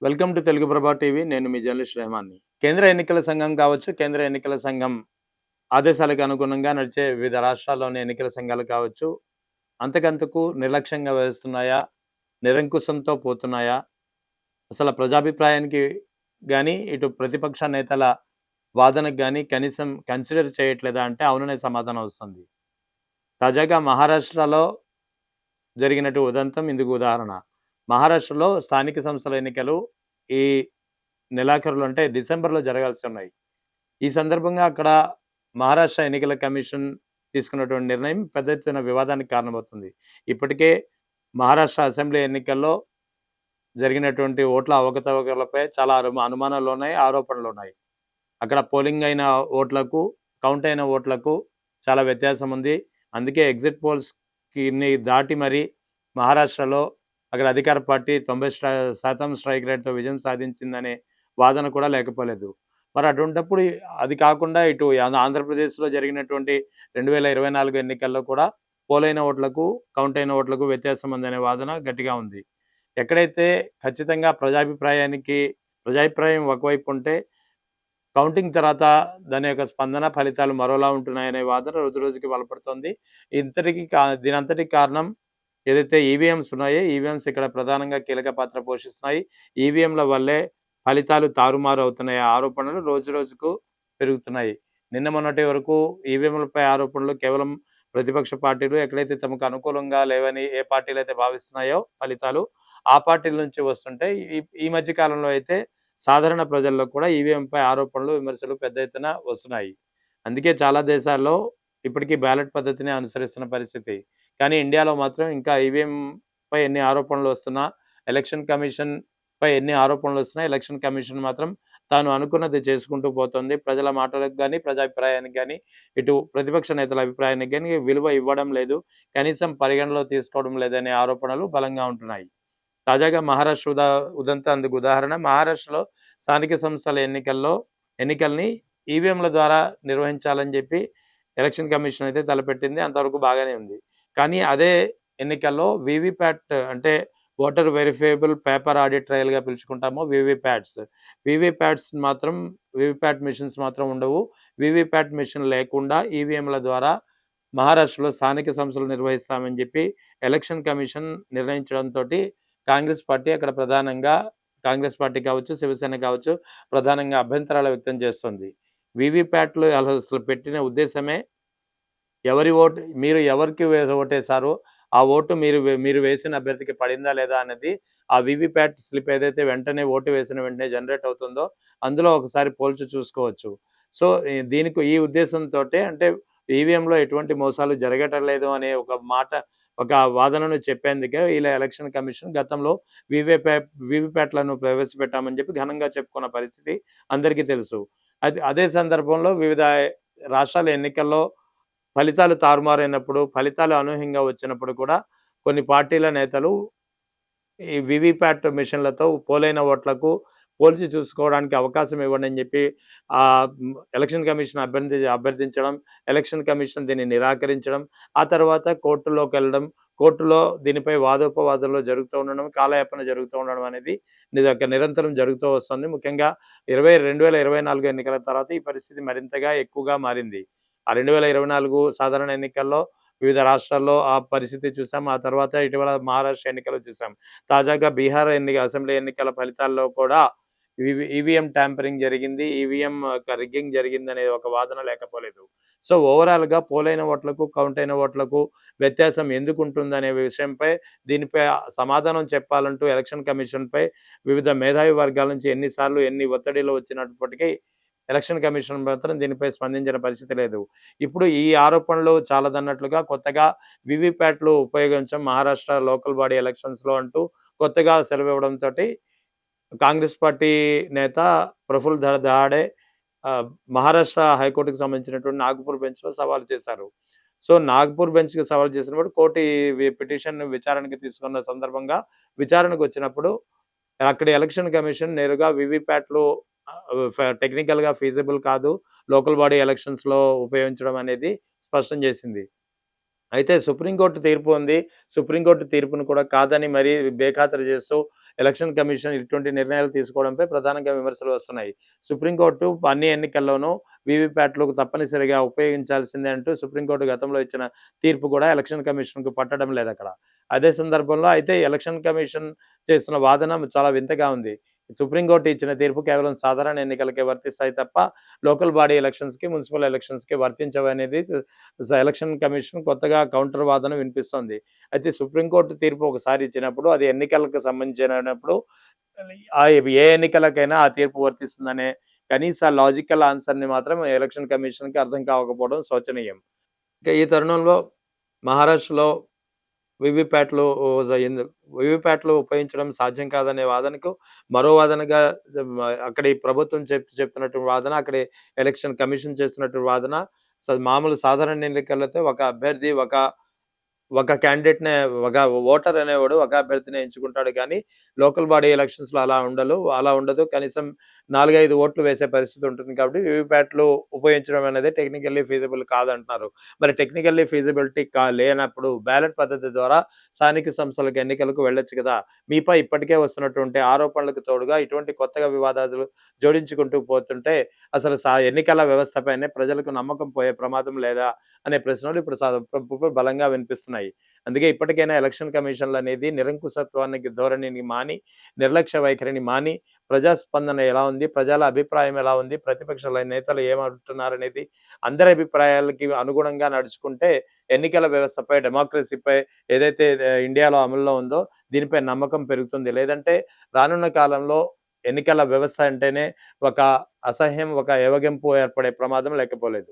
Welcome to Telugu ప్రభా TV. నేను మీ journalist రెహమాన్ని. కేంద్ర ఎన్నికల సంఘం కావచ్చు, కేంద్ర ఎన్నికల సంఘం ఆదేశాలకు అనుగుణంగా నడిచే వివిధ రాష్ట్రాల్లోని ఎన్నికల సంఘాలు కావచ్చు, అంతకంతకు నిర్లక్ష్యంగా వ్యవహరిస్తున్నాయా? నిరంకుశంతో పోతున్నాయా? అసలు ప్రజాభిప్రాయానికి గాని, ఇటు ప్రతిపక్ష నేతల వాదనకు గాని కనీసం కన్సిడర్ చేయట్లేదా అంటే అవుననే సమాధానం వస్తుంది. తాజాగా మహారాష్ట్రలో జరిగినట్టు ఉదంతం ఇందుకు ఉదాహరణ. మహారాష్ట్రలో స్థానిక సంస్థల ఎన్నికలు ఈ నెలాఖరులో అంటే డిసెంబర్‌లో జరగాల్సి ఉన్నాయి. ఈ సందర్భంగా అక్కడ మహారాష్ట్ర ఎన్నికల కమిషన్ తీసుకున్నటువంటి నిర్ణయం పెద్ద ఎత్తున వివాదానికి కారణమవుతుంది. ఇప్పటికే మహారాష్ట్ర అసెంబ్లీ ఎన్నికల్లో జరిగినటువంటి ఓట్ల అవకతవకలపై చాలా అనుమానాలున్నాయి, ఆరోపణలున్నాయి. అక్కడ పోలింగ్ అయిన ఓట్లకు, కౌంట్ అయిన ఓట్లకు చాలా వ్యత్యాసం ఉంది. అందుకే ఎగ్జిట్ పోల్స్‌కిని దాటి మరి మహారాష్ట్రలో అక్కడ అధికార పార్టీ 90% స్ట్రైక్ రేట్‌తో విజయం సాధించిందనే వాదన కూడా లేకపోలేదు. మరి అటువంటప్పుడు అది కాకుండా ఇటు ఆంధ్రప్రదేశ్‌లో జరిగినటువంటి 2024 ఎన్నికల్లో కూడా పోలైన ఓట్లకు, కౌంట్ అయిన ఓట్లకు వ్యత్యాసం ఉందనే వాదన గట్టిగా ఉంది. ఎక్కడైతే ఖచ్చితంగా ప్రజాభిప్రాయం ఒకవైపు ఉంటే కౌంటింగ్ తర్వాత దాని యొక్క స్పందన, ఫలితాలు మరోలా ఉంటున్నాయనే వాదన రోజురోజుకి బలపడుతోంది. దీనంతటికి కారణం ఏదైతే ఈవీఎంస్ ఉన్నాయో, ఈవీఎంస్ ఇక్కడ ప్రధానంగా కీలక పాత్ర పోషిస్తున్నాయి. ఈవీఎంల వల్లే ఫలితాలు తారుమారు అవుతున్నాయి ఆరోపణలు రోజురోజుకు పెరుగుతున్నాయి. నిన్న మొన్నటి వరకు ఈవీఎంలపై ఆరోపణలు కేవలం ప్రతిపక్ష పార్టీలు ఎక్కడైతే తమకు అనుకూలంగా లేవని ఏ పార్టీలైతే భావిస్తున్నాయో ఫలితాలు, ఆ పార్టీల నుంచి వస్తుంటే ఈ ఈ మధ్య కాలంలో అయితే సాధారణ ప్రజల్లో కూడా ఈవీఎంపై ఆరోపణలు, విమర్శలు పెద్ద ఎత్తున వస్తున్నాయి. అందుకే చాలా దేశాల్లో ఇప్పటికీ బ్యాలెట్ పద్ధతిని అనుసరిస్తున్న పరిస్థితి. కానీ ఇండియాలో మాత్రం ఇంకా ఈవీఎంపై ఎన్ని ఆరోపణలు వస్తున్నా, ఎలక్షన్ కమిషన్‌పై ఎన్ని ఆరోపణలు వస్తున్నా, ఎలక్షన్ కమిషన్ మాత్రం తాను అనుకున్నది చేసుకుంటూ పోతుంది. ప్రజల మాటలకు గాని, ప్రజాభిప్రాయానికి గాని, ఇటు ప్రతిపక్ష నేతల అభిప్రాయానికి గాని విలువ ఇవ్వడం లేదు. కనీసం పరిగణలో తీసుకోవడం లేదనే ఆరోపణలు బలంగా ఉంటున్నాయి. తాజాగా మహారాష్ట్ర ఉదంతం అందుకు ఉదాహరణ. మహారాష్ట్రలో స్థానిక సంస్థల ఎన్నికల్ని ఈవీఎంల ద్వారా నిర్వహించాలని చెప్పి ఎలక్షన్ కమిషన్ అయితే తలపెట్టింది. అంతవరకు బాగానే ఉంది. కానీ అదే ఎన్నికల్లో వీవీప్యాట్ అంటే ఓటర్ వెరిఫైయబుల్ పేపర్ ఆడిట్ ట్రయల్‌గా పిలుచుకుంటాము వీవీప్యాట్స్. వీవీప్యాట్స్ మాత్రం వీవీప్యాట్ మెషిన్స్ మాత్రం ఉండవు. వీవీప్యాట్ మెషిన్ లేకుండా ఈవీఎంల ద్వారా మహారాష్ట్రలో స్థానిక సంస్థలు నిర్వహిస్తామని చెప్పి ఎలక్షన్ కమిషన్ నిర్ణయించడంతోటి కాంగ్రెస్ పార్టీ కావచ్చు, శివసేన కావచ్చు ప్రధానంగా అభ్యంతరాలు వ్యక్తం చేస్తుంది. వీవీప్యాట్‌లు అసలు పెట్టిన ఉద్దేశమే మీరు ఎవరికి ఓటేసారో ఆ ఓటు మీరు వేసిన అభ్యర్థికి పడిందా లేదా అన్నది ఆ వీవీప్యాట్ స్లిప్ ఏదైతే వెంటనే ఓటు వేసిన వెంటనే జనరేట్ అవుతుందో అందులో ఒకసారి పోల్చి చూసుకోవచ్చు. సో, ఈ ఉద్దేశంతోటే అంటే ఈవీఎంలో ఎటువంటి మోసాలు జరగటం లేదు అనే ఒక వాదనను చెప్పేందుకే ఇలా ఎలక్షన్ కమిషన్ గతంలో వీవీప్యాట్‌లను ప్రవేశపెట్టామని చెప్పి ఘనంగా చెప్పుకున్న పరిస్థితి అందరికీ తెలుసు. అదే సందర్భంలో వివిధ రాష్ట్రాల ఎన్నికల్లో ఫలితాలు తారుమారైనప్పుడు, ఫలితాలు అనూహ్యంగా వచ్చినప్పుడు కూడా కొన్ని పార్టీల నేతలు ఈ వీవీప్యాట్ మిషన్‌లతో పోలైన ఓట్లకు పోల్చి చూసుకోవడానికి అవకాశం ఇవ్వండి అని చెప్పి ఎలక్షన్ కమిషన్ అభ్యర్థించడం, ఎలక్షన్ కమిషన్ దీన్ని నిరాకరించడం, ఆ తర్వాత కోర్టులోకెళ్ళడం, కోర్టులో దీనిపై వాదోపవాదాలు జరుగుతూ ఉండడం, కాలయాపన జరుగుతూ ఉండడం అనేది నిరంతరం జరుగుతూ వస్తుంది. ముఖ్యంగా 2024 ఎన్నికల తర్వాత ఈ పరిస్థితి మరింతగా ఎక్కువగా మారింది. ఆ 2024 సాధారణ ఎన్నికల్లో వివిధ రాష్ట్రాల్లో ఆ పరిస్థితి చూసాం. ఆ తర్వాత ఇటీవల మహారాష్ట్ర ఎన్నికలు చూసాం. తాజాగా బీహార్ అసెంబ్లీ ఎన్నికల ఫలితాల్లో కూడా ఈవీఎం ట్యాంపరింగ్ జరిగింది. ఈవీఎం రిగ్గింగ్ జరిగిందనే ఒక వాదన లేకపోలేదు. సో, ఓవరాల్‌గా పోలైన ఓట్లకు, కౌంట్ అయిన ఓట్లకు వ్యత్యాసం ఎందుకుంటుందనే విషయంపై దీనిపై సమాధానం చెప్పాలంటూ ఎలక్షన్ కమిషన్‌పై వివిధ మేధావి వర్గాల నుంచి ఎన్ని ఒత్తిడిలు వచ్చినప్పటికీ ఎలక్షన్ కమిషన్ మాత్రం దీనిపై స్పందించిన పరిస్థితి లేదు. ఇప్పుడు ఈ ఆరోపణలు చాలదన్నట్లుగా కొత్తగా వీవీప్యాట్‌లు ఉపయోగించాం మహారాష్ట్ర లోకల్ బాడీ ఎలక్షన్స్‌లో అంటూ కొత్తగా సెలవివ్వడంతోటి కాంగ్రెస్ పార్టీ నేత ప్రఫుల్ దహాడే మహారాష్ట్ర హైకోర్టుకు సంబంధించినటువంటి నాగ్‌పూర్ బెంచ్‌లో సవాల్ చేశారు. సో, నాగ్‌పూర్ బెంచ్‌కి సవాల్ చేసినప్పుడు కోర్టు ఈ పిటిషన్‌ని విచారణకు తీసుకున్న సందర్భంగా విచారణకొచ్చినప్పుడు అక్కడ ఎలక్షన్ కమిషన్ నేరుగా వీవీప్యాట్‌లు టెక్నికల్‌గా ఫీజిబుల్ కాదు. లోకల్ బాడీ ఎలక్షన్స్‌లో ఉపయోగించడం అనేది స్పష్టం చేసింది. అయితే సుప్రీంకోర్టు తీర్పు ఉంది. సుప్రీంకోర్టు తీర్పును కూడా కాదని మరీ బేఖాతరు చేస్తూ ఎలక్షన్ కమిషన్ ఇటువంటి నిర్ణయాలు తీసుకోవడంపై ప్రధానంగా విమర్శలు వస్తున్నాయి. సుప్రీంకోర్టు అన్ని ఎన్నికల్లోనూ వీవీప్యాట్‌లు తప్పనిసరిగా ఉపయోగించాల్సిందే అంటూ సుప్రీంకోర్టు గతంలో ఇచ్చిన తీర్పు కూడా ఎలక్షన్ కమిషన్‌కు పట్టడం లేదక్కడ. అదే సందర్భంలో అయితే ఎలక్షన్ కమిషన్ చేస్తున్న వాదన చాలా వింతగా ఉంది. సుప్రీంకోర్టు ఇచ్చిన తీర్పు కేవలం సాధారణ ఎన్నికలకే వర్తిస్తాయి తప్ప లోకల్ బాడీ ఎలక్షన్స్‌కి, మున్సిపల్ ఎలక్షన్స్‌కి వర్తించవనేది ఎలక్షన్ కమిషన్ కొత్తగా కౌంటర్ వాదన వినిపిస్తోంది. అయితే సుప్రీంకోర్టు తీర్పు ఒకసారి ఇచ్చినప్పుడు అది ఎన్నికలకు సంబంధించినప్పుడు ఏ ఎన్నికలకైనా ఆ తీర్పు వర్తిస్తుందనే కనీస లాజికల్ ఆన్సర్‌ని మాత్రం ఎలక్షన్ కమిషన్‌కి అర్థం కాకపోవడం శోచనీయం. ఇక ఈ తరుణంలో మహారాష్ట్రలో వీవీప్యాట్‌లు వీవీప్యాట్‌లు ఉపయోగించడం సాధ్యం కాదనే వాదనకు మరో వాదనగా అక్కడి ప్రభుత్వం చెప్తున్నటువంటి వాదన, అక్కడి ఎలక్షన్ కమిషన్ చేస్తున్నటువంటి వాదన మామూలు సాధారణ ఎన్నికలతో ఒక అభ్యర్థి ఒక క్యాండిడేట్‌నే ఒక ఓటర్ అనేవాడు ఒక అభ్యర్థినే ఎంచుకుంటాడు కానీ, లోకల్ బాడీ ఎలక్షన్స్‌లో అలా ఉండదు. కనీసం 4, 5 ఓట్లు వేసే పరిస్థితి ఉంటుంది కాబట్టి వీవీప్యాట్‌లు ఉపయోగించడం అనేది టెక్నికల్లీ ఫీజిబుల్ కాదంటున్నారు. మరి టెక్నికల్లీ ఫీజిబిలిటీ లేనప్పుడు బ్యాలెట్ పద్ధతి ద్వారా స్థానిక సంస్థలకు ఎన్నికలకు వెళ్ళొచ్చు కదా! మీపై ఇప్పటికే వస్తున్నటువంటి ఆరోపణలకు తోడుగా ఇటువంటి కొత్తగా వివాదాలు జోడించుకుంటూ పోతుంటే అసలు ఎన్నికల వ్యవస్థపైనే ప్రజలకు నమ్మకం పోయే ప్రమాదం లేదా? అనే ప్రశ్నలు ఇప్పుడు బలంగా వినిపిస్తున్నాయి. అందుకే ఇప్పటికైనా ఎలక్షన్ కమిషన్‌లనేది నిరంకుశత్వానికి ధోరణిని మాని, నిర్లక్ష్య వైఖరిని మాని, ప్రజాస్పందన ఎలా ఉంది? ప్రజల అభిప్రాయం ఎలా ఉంది? ప్రతిపక్షాల నేతలు ఏమంటున్నారనేది అందరి అభిప్రాయాలకి అనుగుణంగా నడుచుకుంటే ఎన్నికల వ్యవస్థపై, డెమోక్రసీపై ఏదైతే ఇండియాలో అమలులో ఉందో దీనిపై నమ్మకం పెరుగుతుంది. లేదంటే రానున్న కాలంలో ఎన్నికల వ్యవస్థ అంటేనే ఒక అసహ్యం, ఒక ఏవగింపు ఏర్పడే ప్రమాదం లేకపోలేదు.